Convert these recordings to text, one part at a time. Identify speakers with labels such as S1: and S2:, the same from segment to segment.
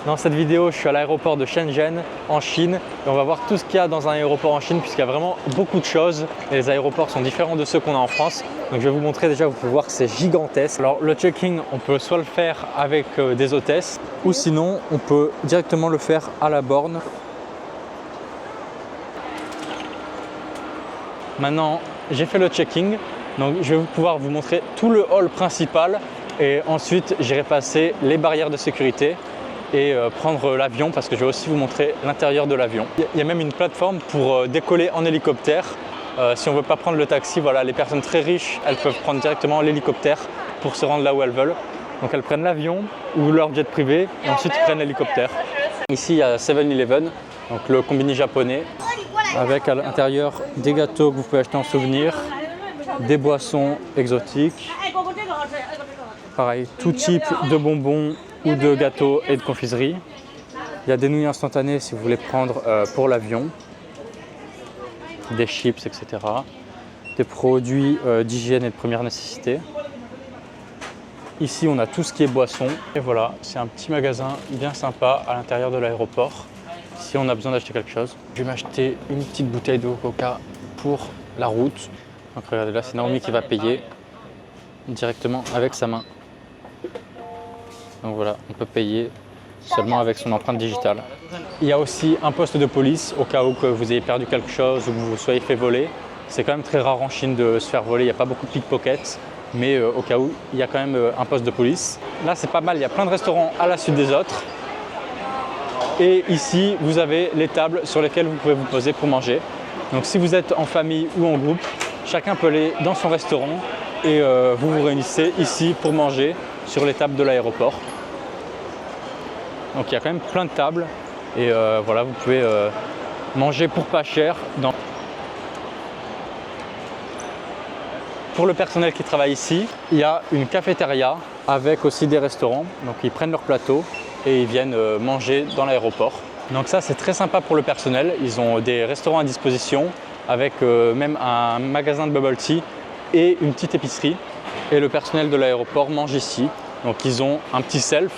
S1: Dans cette vidéo, je suis à l'aéroport de Shenzhen en Chine et on va voir tout ce qu'il y a dans un aéroport en Chine puisqu'il y a vraiment beaucoup de choses et les aéroports sont différents de ceux qu'on a en France. Donc je vais vous montrer déjà, vous pouvez voir que c'est gigantesque. Alors le check-in, on peut soit le faire avec des hôtesses ou sinon on peut directement le faire à la borne. Maintenant, j'ai fait le check-in, donc je vais pouvoir vous montrer tout le hall principal et ensuite j'irai passer les barrières de sécurité et prendre l'avion parce que je vais aussi vous montrer l'intérieur de l'avion. Il y a même une plateforme pour décoller en hélicoptère. Si on ne veut pas prendre le taxi, voilà, les personnes très riches, elles peuvent prendre directement l'hélicoptère pour se rendre là où elles veulent. Donc elles prennent l'avion ou leur jet privé et ensuite ils prennent l'hélicoptère. Ici il y a 7-Eleven, donc le combini japonais, avec à l'intérieur des gâteaux que vous pouvez acheter en souvenir, des boissons exotiques, pareil, tout type de bonbons ou de gâteaux et de confiseries. Il y a des nouilles instantanées si vous voulez prendre pour l'avion, des chips, etc. Des produits d'hygiène et de première nécessité. Ici, on a tout ce qui est boisson. Et voilà, c'est un petit magasin bien sympa à l'intérieur de l'aéroport. Si on a besoin d'acheter quelque chose, je vais m'acheter une petite bouteille d'eau Coca pour la route. Donc regardez, là c'est Naomi qui va payer directement avec sa main. Donc voilà, on peut payer seulement avec son empreinte digitale. Il y a aussi un poste de police au cas où que vous ayez perdu quelque chose ou que vous vous soyez fait voler. C'est quand même très rare en Chine de se faire voler, il n'y a pas beaucoup de pickpockets, mais au cas où, il y a quand même un poste de police. Là c'est pas mal, il y a plein de restaurants à la suite des autres. Et ici, vous avez les tables sur lesquelles vous pouvez vous poser pour manger. Donc si vous êtes en famille ou en groupe, chacun peut aller dans son restaurant et vous vous réunissez ici pour manger sur les tables de l'aéroport. Donc il y a quand même plein de tables et voilà, vous pouvez manger pour pas cher. Pour le personnel qui travaille ici, il y a une cafétéria avec aussi des restaurants. Donc ils prennent leur plateau et ils viennent manger dans l'aéroport. Donc ça c'est très sympa pour le personnel. Ils ont des restaurants à disposition avec même un magasin de bubble tea et une petite épicerie. Et le personnel de l'aéroport mange ici. Donc ils ont un petit self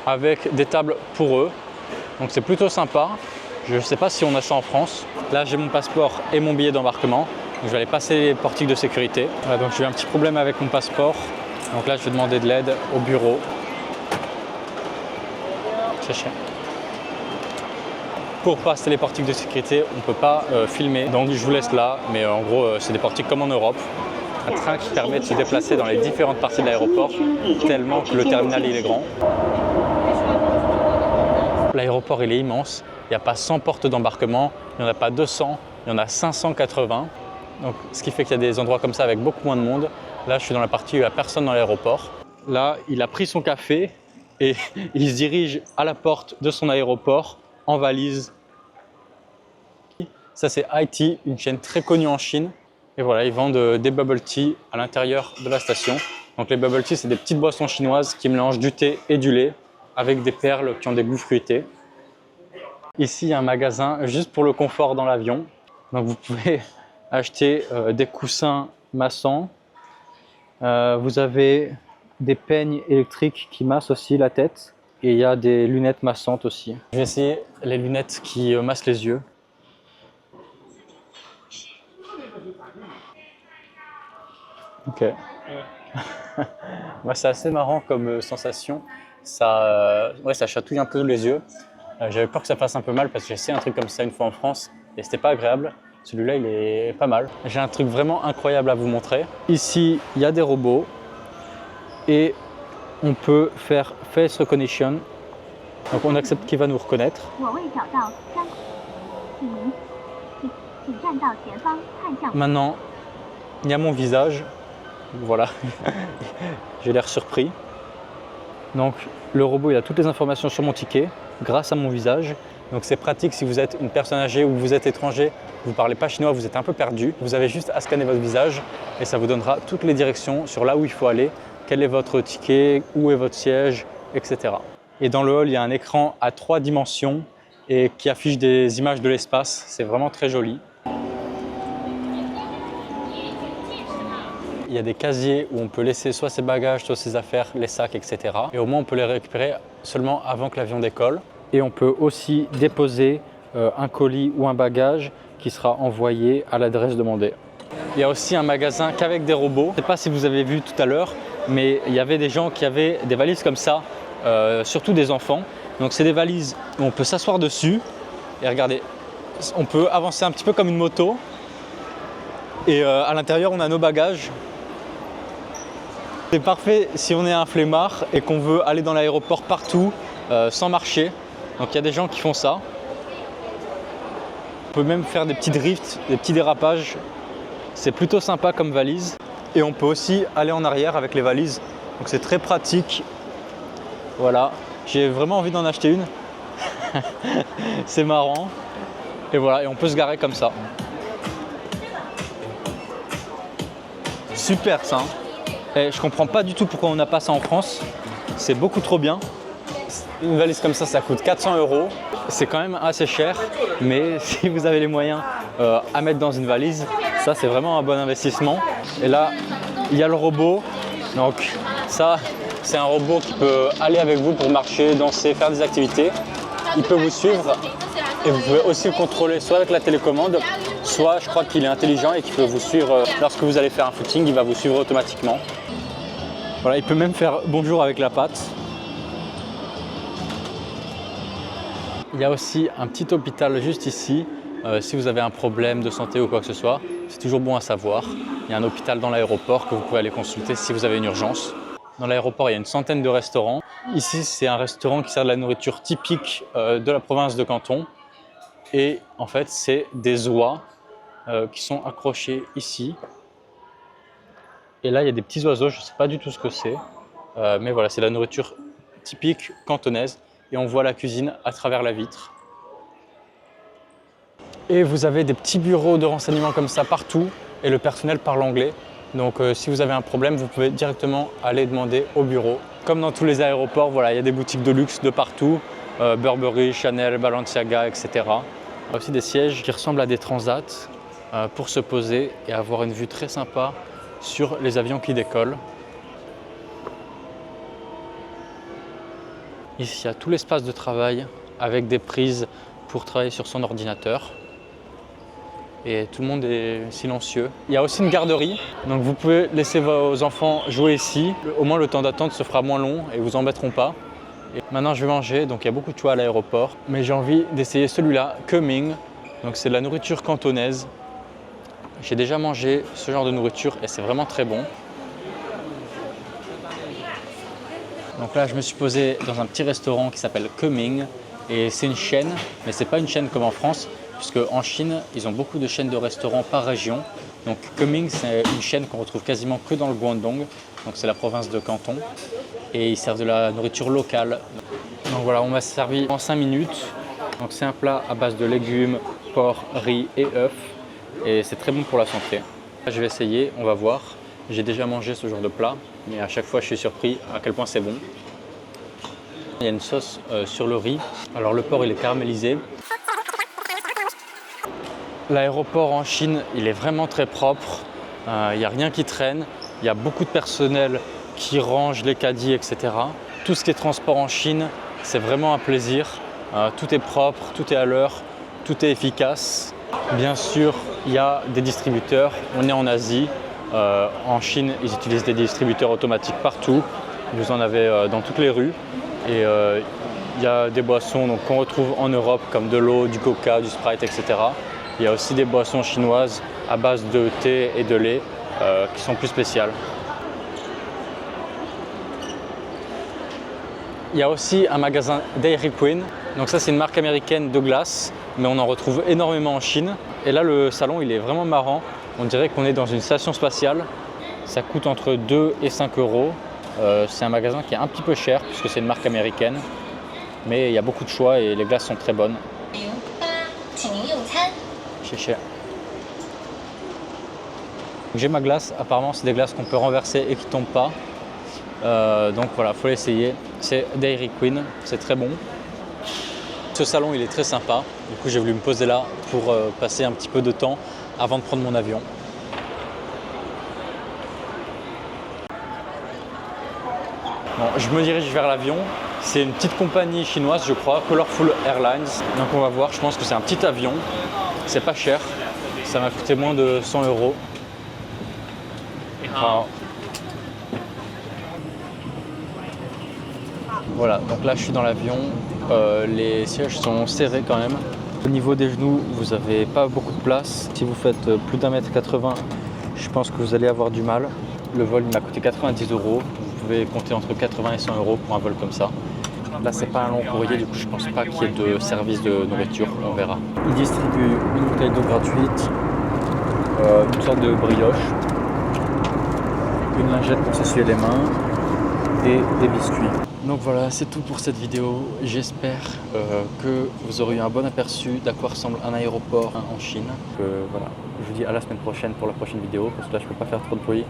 S1: avec des tables pour eux. Donc c'est plutôt sympa. Je ne sais pas si on a ça en France. Là j'ai mon passeport et mon billet d'embarquement. Donc, je vais aller passer les portiques de sécurité. Voilà, donc j'ai eu un petit problème avec mon passeport. Donc là je vais demander de l'aide au bureau. Pour passer les portiques de sécurité, on ne peut pas filmer, donc je vous laisse là, mais en gros c'est des portiques comme en Europe. Un train qui permet de se déplacer dans les différentes parties de l'aéroport, tellement que le terminal il est grand. L'aéroport il est immense, il n'y a pas 100 portes d'embarquement, il n'y en a pas 200, il y en a 580. Donc, ce qui fait qu'il y a des endroits comme ça avec beaucoup moins de monde. Là je suis dans la partie où il n'y a personne dans l'aéroport. Là il a pris son café. Et il se dirige à la porte de son aéroport en valise. Ça c'est iTea, une chaîne très connue en Chine. Et voilà, ils vendent des bubble tea à l'intérieur de la station. Donc les bubble tea, c'est des petites boissons chinoises qui mélangent du thé et du lait avec des perles qui ont des goûts fruités. Ici, il y a un magasin juste pour le confort dans l'avion. Donc vous pouvez acheter des coussins massants. Vous avez des peignes électriques qui massent aussi la tête et il y a des lunettes massantes aussi. Je vais essayer les lunettes qui massent les yeux. Ok. Moi, c'est assez marrant comme sensation. Ça chatouille un peu les yeux. J'avais peur que ça fasse un peu mal parce que j'ai essayé un truc comme ça une fois en France et c'était pas agréable. Celui-là, il est pas mal. J'ai un truc vraiment incroyable à vous montrer. Ici, il y a des robots. Et on peut faire face recognition. Donc on accepte qu'il va nous reconnaître. Maintenant, il y a mon visage. Voilà, j'ai l'air surpris. Donc le robot il a toutes les informations sur mon ticket grâce à mon visage. Donc c'est pratique si vous êtes une personne âgée ou vous êtes étranger, vous ne parlez pas chinois, vous êtes un peu perdu. Vous avez juste à scanner votre visage et ça vous donnera toutes les directions sur là où il faut aller. Quel est votre ticket, où est votre siège, etc. Et dans le hall, il y a un écran à 3 dimensions et qui affiche des images de l'espace. C'est vraiment très joli. Il y a des casiers où on peut laisser soit ses bagages, soit ses affaires, les sacs, etc. Et au moins, on peut les récupérer seulement avant que l'avion décolle. Et on peut aussi déposer un colis ou un bagage qui sera envoyé à l'adresse demandée. Il y a aussi un magasin qu'avec des robots. Je ne sais pas si vous avez vu tout à l'heure, mais il y avait des gens qui avaient des valises comme ça, surtout des enfants. Donc c'est des valises où on peut s'asseoir dessus et regardez, on peut avancer un petit peu comme une moto. Et à l'intérieur, on a nos bagages. C'est parfait si on est un flemmard et qu'on veut aller dans l'aéroport partout sans marcher. Donc il y a des gens qui font ça. On peut même faire des petits drifts, des petits dérapages. C'est plutôt sympa comme valise. Et on peut aussi aller en arrière avec les valises. Donc c'est très pratique. Voilà, j'ai vraiment envie d'en acheter une. C'est marrant. Et voilà, et on peut se garer comme ça. Super ça. Et je comprends pas du tout pourquoi on n'a pas ça en France. C'est beaucoup trop bien. Une valise comme ça coûte 400 €. C'est quand même assez cher, mais si vous avez les moyens à mettre dans une valise, ça c'est vraiment un bon investissement. Et là, il y a le robot. Donc ça, c'est un robot qui peut aller avec vous pour marcher, danser, faire des activités. Il peut vous suivre et vous pouvez aussi le contrôler soit avec la télécommande, soit je crois qu'il est intelligent et qu'il peut vous suivre lorsque vous allez faire un footing, il va vous suivre automatiquement. Voilà, il peut même faire bonjour avec la patte. Il y a aussi un petit hôpital juste ici. Si vous avez un problème de santé ou quoi que ce soit, c'est toujours bon à savoir. Il y a un hôpital dans l'aéroport que vous pouvez aller consulter si vous avez une urgence. Dans l'aéroport, il y a une centaine de restaurants. Ici, c'est un restaurant qui sert de la nourriture typique de la province de Canton. Et en fait, c'est des oies qui sont accrochés ici. Et là, il y a des petits oiseaux, je ne sais pas du tout ce que c'est. Mais voilà, c'est la nourriture typique cantonaise. Et on voit la cuisine à travers la vitre. Et vous avez des petits bureaux de renseignement comme ça partout. Et le personnel parle anglais. Donc si vous avez un problème, vous pouvez directement aller demander au bureau. Comme dans tous les aéroports, voilà, il y a des boutiques de luxe de partout. Burberry, Chanel, Balenciaga, etc. Il y a aussi des sièges qui ressemblent à des transats pour se poser et avoir une vue très sympa sur les avions qui décollent. Ici, il y a tout l'espace de travail avec des prises pour travailler sur son ordinateur. Et tout le monde est silencieux. Il y a aussi une garderie, donc vous pouvez laisser vos enfants jouer ici. Au moins le temps d'attente se fera moins long et vous embêteront pas. Et maintenant je vais manger, donc il y a beaucoup de choix à l'aéroport. Mais j'ai envie d'essayer celui-là, Coming. Donc c'est de la nourriture cantonaise. J'ai déjà mangé ce genre de nourriture et c'est vraiment très bon. Donc là, je me suis posé dans un petit restaurant qui s'appelle Coming et c'est une chaîne, mais c'est pas une chaîne comme en France, puisque en Chine, ils ont beaucoup de chaînes de restaurants par région. Donc Coming, c'est une chaîne qu'on retrouve quasiment que dans le Guangdong, donc c'est la province de Canton, et ils servent de la nourriture locale. Donc voilà, on m'a servi en 5 minutes. Donc c'est un plat à base de légumes, porc, riz et œufs, et c'est très bon pour la santé. Là, je vais essayer, on va voir. J'ai déjà mangé ce genre de plat, mais à chaque fois je suis surpris à quel point c'est bon. Il y a une sauce sur le riz. Alors le porc il est caramélisé. L'aéroport en Chine il est vraiment très propre. Il n'y a rien qui traîne. Il y a beaucoup de personnel qui range les caddies, etc. Tout ce qui est transport en Chine, c'est vraiment un plaisir. Tout est propre, tout est à l'heure, tout est efficace. Bien sûr, il y a des distributeurs. On est en Asie. En Chine, ils utilisent des distributeurs automatiques partout. Vous en avez dans toutes les rues. Et il y a des boissons qu'on retrouve en Europe comme de l'eau, du coca, du Sprite, etc. Il y a aussi des boissons chinoises à base de thé et de lait qui sont plus spéciales. Il y a aussi un magasin Dairy Queen. Donc ça, c'est une marque américaine de glace, mais on en retrouve énormément en Chine. Et là, le salon, il est vraiment marrant. On dirait qu'on est dans une station spatiale. Ça coûte entre 2 et 5 €. C'est un magasin qui est un petit peu cher puisque c'est une marque américaine. Mais il y a beaucoup de choix et les glaces sont très bonnes. J'ai ma glace. Apparemment, c'est des glaces qu'on peut renverser et qui ne tombent pas. Donc voilà, il faut l'essayer. C'est Dairy Queen, c'est très bon. Ce salon, il est très sympa. Du coup, j'ai voulu me poser là pour passer un petit peu de temps avant de prendre mon avion. Bon, je me dirige vers l'avion C'est une petite compagnie chinoise, je crois, Colorful Airlines. Donc on va voir, je pense que c'est un petit avion. C'est pas cher, ça m'a coûté moins de 100 €. Enfin, voilà, donc là je suis dans l'avion. Les sièges sont serrés quand même. Au niveau des genoux, vous n'avez pas beaucoup de place. Si vous faites plus d'1,80 m, je pense que vous allez avoir du mal. Le vol il m'a coûté 90 €. Vous pouvez compter entre 80 et 100 € pour un vol comme ça. Là, c'est pas un long courrier, du coup, je pense pas qu'il y ait de service de nourriture, on verra. Ils distribuent une bouteille d'eau gratuite, une sorte de brioche, une lingette pour s'essuyer les mains et des biscuits. Donc voilà, c'est tout pour cette vidéo. J'espère que vous aurez eu un bon aperçu d'à quoi ressemble un aéroport en Chine. Voilà, je vous dis à la semaine prochaine pour la prochaine vidéo, parce que là, je peux pas faire trop de bruit.